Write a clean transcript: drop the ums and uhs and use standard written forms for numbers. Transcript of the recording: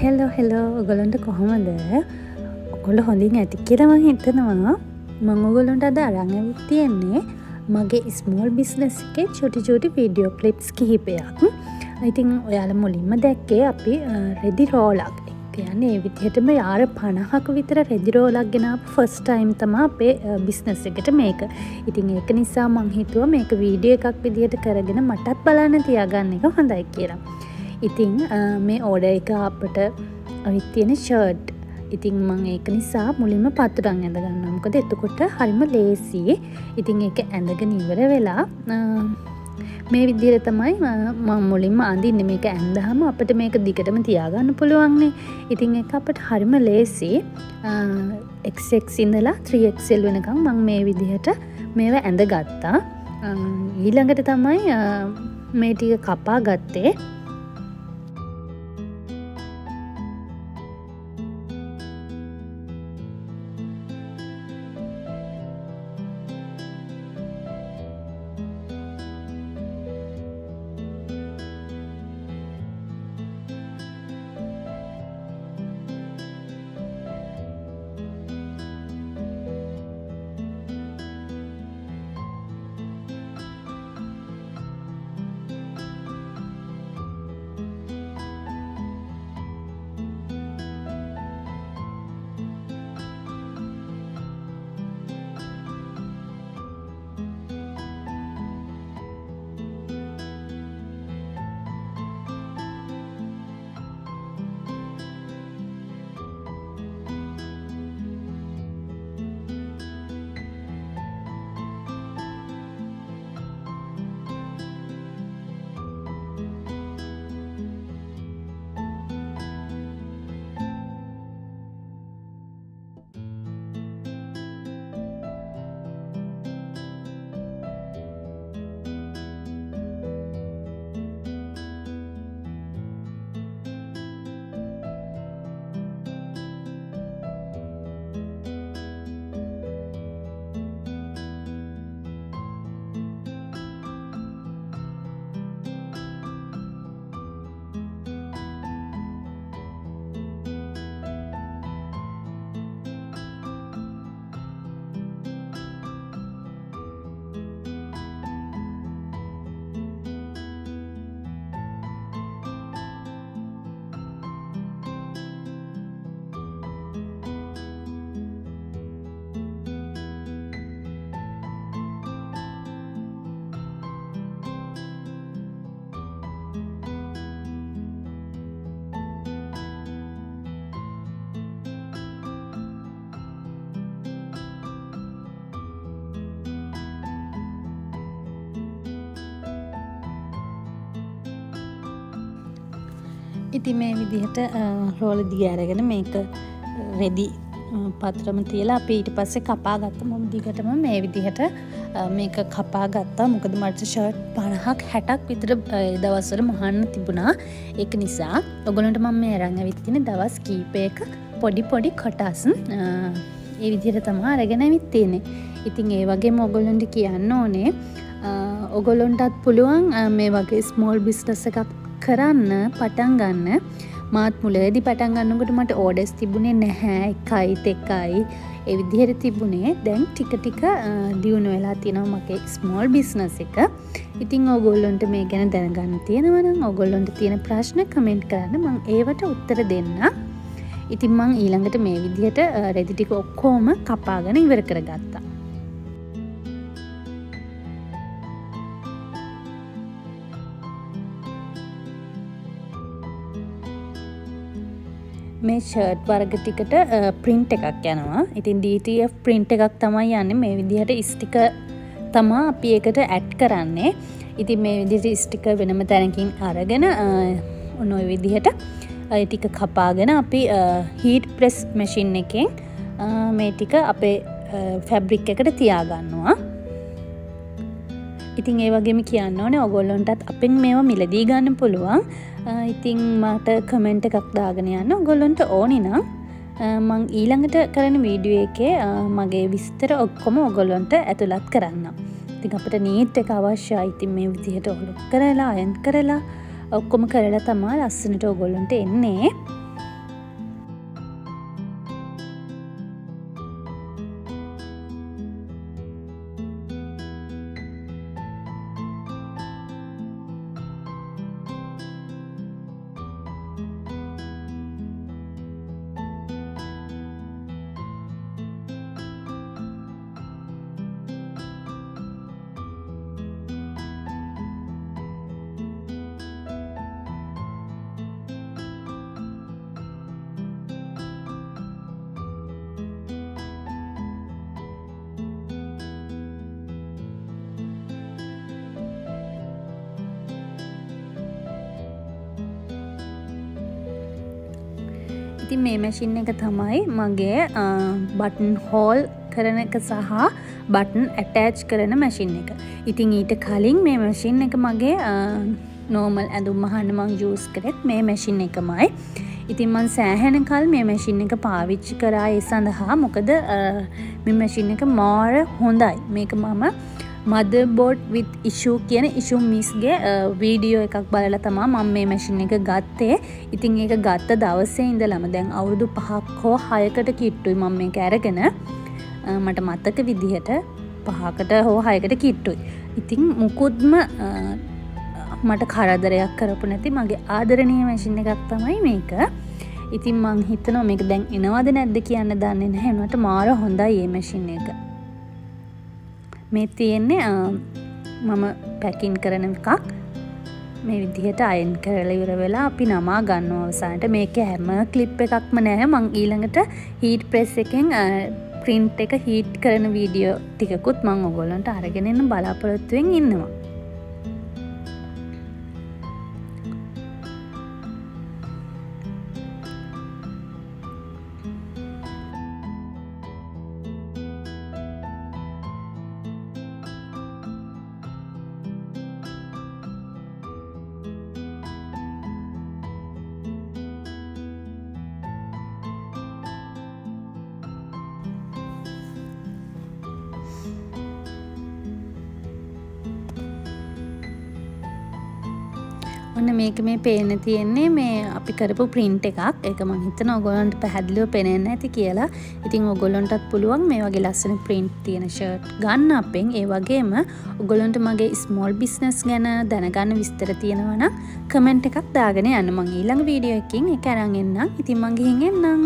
Hello ඔයගොල්ලන්ට කොහොමද? ඔයගොල්ලෝ හොඳින් ඇති කියලා මම හිතනවා. මම ඔයගොල්ලන්ට අද අරන් ඇවිත් තියෙන්නේ මගේ ස්මෝල් බිස්නස් එකේ චුටි වීඩියෝ ක්ලිප්ස් කිහිපයක්. ඉතින් ඔයාලා මුලින්ම දැක්කේ අපි රෙදි රෝලක්. කියන්නේ ඒ විදිහටම යාර 50ක විතර රෙදි රෝලක් ගෙනාපු ෆස්ට් ටයිම් තමයි අපේ බිස්නස් එකට මේක. ඉතින් ඒක නිසා මම හිතුවා මේක වීඩියෝ එකක් විදිහට කරගෙන මටත් බලන්න තියාගන්න එක හොඳයි කියලා. ඉතින් මේ ඕඩර් එක අපිට අවිත් තියෙන ෂර්ට්. ඉතින් මම ඒක නිසා මුලින්ම පතුරන් ඇඳ ගන්නවා. මොකද එතකොට හරිම ලේසි. ඉතින් ඒක ඇඳගෙන ඉවර වෙලා මේ විදිහට තමයි මම මුලින්ම අඳින්නේ. මේක ඇඳහම අපිට මේක දිගටම තියාගන්න පුළුවන් නේ. ඉතින් ඒක අපිට හරිම ලේසි. XX ඉඳලා 3XL වෙනකම් මම මේ විදිහට මේව ඇඳගත්තා. ඊළඟට තමයි මේ ටික කපා ගත්තේ. ඉතින් මේ විදිහට රෝල දිග අරගෙන මේක රෙදි පතරම තියලා අපි ඊට පස්සේ කපා ගත්තා. මම දිගටම මේ විදිහට මේක කපා ගත්තා. මොකද මට ෂර්ට් 50ක් 60ක් විතර දවස්වල මහන්න තිබුණා. ඒක නිසා ඔයගොල්ලන්ට මම මේ අරන් ඇවිත් තියෙන දවස් කීපයක පොඩි කොටස් ඒ විදිහට තමයි අරගෙන ඇවිත් තියෙන්නේ. ඉතින් ඒ වගේම ඔයගොල්ලන්ට කියන්න ඕනේ ඔයගොල්ලන්ටත් පුළුවන් මේ වගේ ස්මෝල් බිස්නස් එකක් කරන්න පටන් ගන්න. මාත් මුලදී පටන් ගන්නකොට මට ඕඩර්ස් තිබුණේ නැහැ. එකයි ඒ විදිහට තිබුණේ. දැන් ටික දියුණු වෙලා තියෙනවා මගේ ස්මෝල් බිස්නස් එක. ඉතින් ඕගොල්ලන්ට මේ ගැන දැනගන්න තියෙනවා නම් ඕගොල්ලන්ට තියෙන ප්‍රශ්න කමෙන්ට් කරන්න. මම ඒවට උත්තර දෙන්න. ඉතින් මම ඊළඟට මේ විදිහට රෙදි ටික ඔක්කොම කපාගෙන ඉවර කරගත්තා. මේ ෂර්ට් වර්ග ටිකට ප්‍රින්ට් එකක් යනවා. ඉතින් DTF ප්‍රින්ට් එකක් තමයි යන්නේ. මේ විදිහට ස්ටිකර් තමයි අපි ඒකට ඇඩ් කරන්නේ. ඉතින් මේ විදිහට ස්ටිකර් වෙනම තැනකින් අරගෙන ඔය විදිහට ඒ ටික කපාගෙන අපි හීට් ප්‍රෙස් මැෂින් එකෙන් මේ ටික අපේ ෆැබ්‍රික් එකට තියාගන්නවා. ඉතින් ඒ වගේම කියන්න ඕනේ ඔයගොල්ලන්ටත් අපෙන් මේවා මිලදී ගන්න පුළුවන්. ඉතින් මට කමෙන්ට් එකක් දාගෙන යන්න ඔයගොල්ලන්ට ඕනි නම් මම ඊළඟට කරන වීඩියෝ එකේ මගේ විස්තර ඔක්කොම ඔයගොල්ලන්ට ඇතුළත් කරන්නම්. ඉතින් අපිට නීට් එක අවශ්‍යයි. ඉතින් මේ විදිහට ඔලොක් කරලා අයන් කරලා ඔක්කොම කරලා තමයි ලස්සනට ඔයගොල්ලන්ට එන්නේ. ඉතින් මේ මැෂින් එක තමයි මගේ බටන් හෝල් කරන එක සහ බටන් ඇටෑච් කරන මැෂින් එක. ඉතින් ඊට කලින් මේ මැෂින් එක මගේ නෝමල් ඇඳුම් අහන්න මං යූස් කරෙත් මේ මැෂින් එකමයි. ඉතින් මං සෑහෙන කල් මේ මැෂින් එක පාවිච්චි කරා ඒ සඳහා. මොකද මේ මැෂින් එක මාර හොඳයි. මේක මම motherboard with issue කියන issue මිස්ගේ වීඩියෝ එකක් බලලා තමයි මම මේ මැෂින් එක ගත්තේ. ඉතින් ඒක ගත්ත දවසේ ඉඳලම දැන් අවුරුදු 5ක් හෝ 6කට කිට්ටුයි මම මේක අරගෙන. මට මතක විදිහට 5කට හෝ 6කට කිට්ටුයි. ඉතින් මුකුත්ම මට කරදරයක් කරපු නැති මගේ ආදරණීය මැෂින් එකක් තමයි මේක. ඉතින් මං හිතනවා මේක දැන් එනවද නැද්ද කියන්න දන්නේ නැහැ. ඒකට මාර හොඳයි මේ මැෂින් එක. මේ තියෙන්නේ මම පැකින් කරන එකක්. මේ විදිහට අයන් කරලා ඉවර වෙලා අපි නමා ගන්නවා අවසානට. මේකේ හැම ක්ලිප් එකක්ම නැහැ. මං ඊළඟට හීට් ප්‍රෙස් එකෙන් print එක හීට් කරන වීඩියෝ ටිකකුත් මං ඔයගොල්ලන්ට අරගෙන එන්න බලාපොරොත්තු වෙමින් ඉන්නවා. ඔන්න මේක මේ පේන්න තියෙන්නේ මේ අපි කරපු print එකක්. ඒක මම හිතනවා ඔයගොල්ලන්ට පැහැදිලිව පේන්නේ නැති කියලා. ඉතින් ඔයගොල්ලන්ටත් පුළුවන් මේ වගේ ලස්සන print තියෙන shirt ගන්න අපෙන්. ඒ වගේම ඔයගොල්ලන්ට මගේ small business ගැන දැනගන්න විස්තර තියෙනවා නම් comment එකක් දාගෙන යන්න. මම ඊළඟ වීඩියෝ එකකින් ඒක අරන් එන්නම්. ඉතින් මම ගිහින් එන්නම්.